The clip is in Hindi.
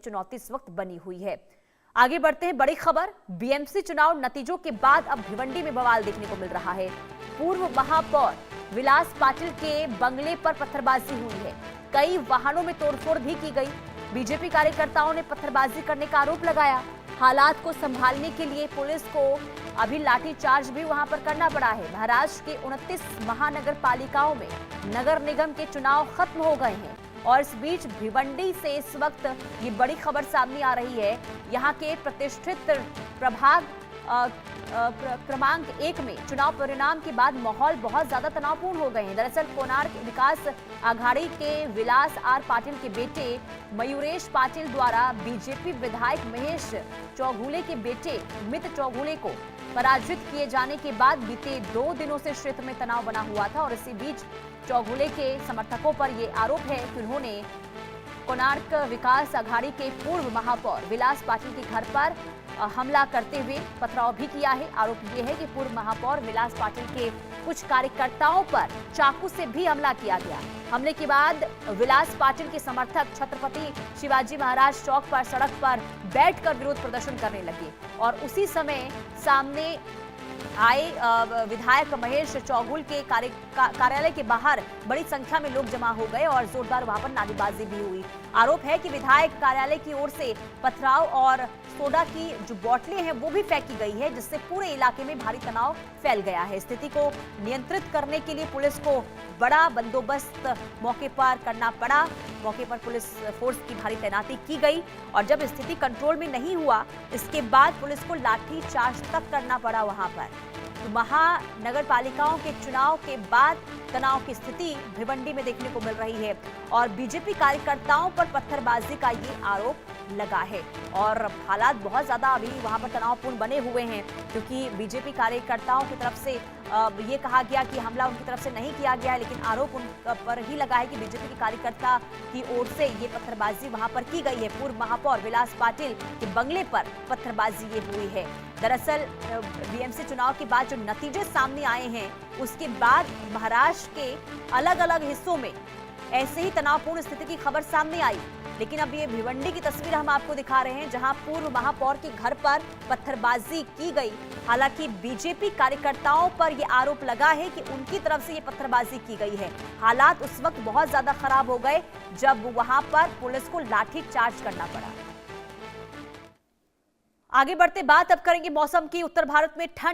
चुनौती इस वक्त बनी हुई है। आगे बढ़ते हैं, बड़ी खबर, बीएमसी चुनाव नतीजों के बाद अब भिवंडी में बवाल देखने को मिल रहा है। पूर्व महापौर विलास पाटिल के बंगले पर पत्थरबाजी हुई है। कई वाहनों में तोड़फोड़ भी की गई। बीजेपी कार्यकर्ताओं ने पत्थरबाजी करने का आरोप लगाया। हालात को संभालने के लिए पुलिस को अभी लाठीचार्ज भी वहां पर करना पड़ा है। महाराष्ट्र के 29 महानगर पालिकाओं में नगर निगम के चुनाव खत्म हो गए हैं और इस बीच भिवंडी से इस वक्त ये बड़ी खबर सामने आ रही है। यहाँ के प्रतिष्ठित प्रभाग क्रमांक 1 में चुनाव परिणाम के बाद माहौल बहुत ज्यादा तनावपूर्ण हो गए हैं। दरअसल कोणार्क विकास आघाड़ी के विलास आर पाटिल के बेटे मयूरेश पाटिल द्वारा बीजेपी विधायक महेश चौगुले के बेटे मित चौगुले को पराजित किए जाने के बाद बीते 2 दिनों से क्षेत्र में तनाव बना हुआ था और इसी बीच चौगुले के समर्थकों पर यह आरोप है कि उन्होंने कोणार्क विकास आघाड़ी के पूर्व महापौर विलास पाटिल के घर पर हमला करते हुए पथराव भी किया है। आरोप यह है कि पूर्व महापौर विलास पाटिल के कुछ कार्यकर्ताओं पर चाकू से भी हमला किया गया। हमले के बाद विलास पाटिल के समर्थक छत्रपति शिवाजी महाराज चौक पर सड़क पर बैठकर विरोध प्रदर्शन करने लगे और उसी समय सामने आए विधायक महेश चौगुल के कार्यालय के बाहर बड़ी संख्या में लोग जमा हो गए और जोरदार वहां पर नारेबाजी भी हुई। आरोप है कि विधायक कार्यालय की ओर से पथराव और सोडा की जो बोतलें हैं वो भी फेंकी गई है, जिससे पूरे इलाके में भारी तनाव फैल गया है। स्थिति को नियंत्रित करने के लिए पुलिस को बड़ा बंदोबस्त मौके पर करना पड़ा। मौके पर पुलिस फोर्स की भारी तैनाती की गई और जब स्थिति कंट्रोल में नहीं हुआ, इसके बाद पुलिस को लाठी चार्ज तक करना पड़ा वहां पर। तो महानगर पालिकाओं के चुनाव के बाद तनाव की स्थिति भिवंडी में देखने को मिल रही है और बीजेपी कार्यकर्ताओं पर पत्थरबाजी का ये आरोप लगा है और हालात बहुत ज्यादा अभी वहां पर तनावपूर्ण बने हुए हैं, क्योंकि बीजेपी कार्यकर्ताओं की तरफ से ये कहा गया कि हमला उनकी तरफ से नहीं किया गया है, लेकिन आरोप उन पर ही लगा है कि बीजेपी के कार्यकर्ता की ओर से ये पत्थरबाजी वहां पर की गई है। पूर्व महापौर विलास पाटिल के बंगले पर पत्थरबाजी ये हुई है। दरअसल बीएमसी चुनाव के बाद जो नतीजे सामने आए हैं उसके बाद महाराष्ट्र के अलग अलग हिस्सों में ऐसे ही तनावपूर्ण स्थिति की खबर सामने आई, लेकिन अब ये भिवंडी की तस्वीर हम आपको दिखा रहे हैं जहां पूर्व महापौर के घर पर पत्थरबाजी की गई। हालांकि बीजेपी कार्यकर्ताओं पर यह आरोप लगा है कि उनकी तरफ से ये पत्थरबाजी की गई है। हालात उस वक्त बहुत ज्यादा खराब हो गए जब वहां पर पुलिस को लाठी चार्ज करना पड़ा। आगे बढ़ते बात अब करेंगे मौसम की। उत्तर भारत में ठंड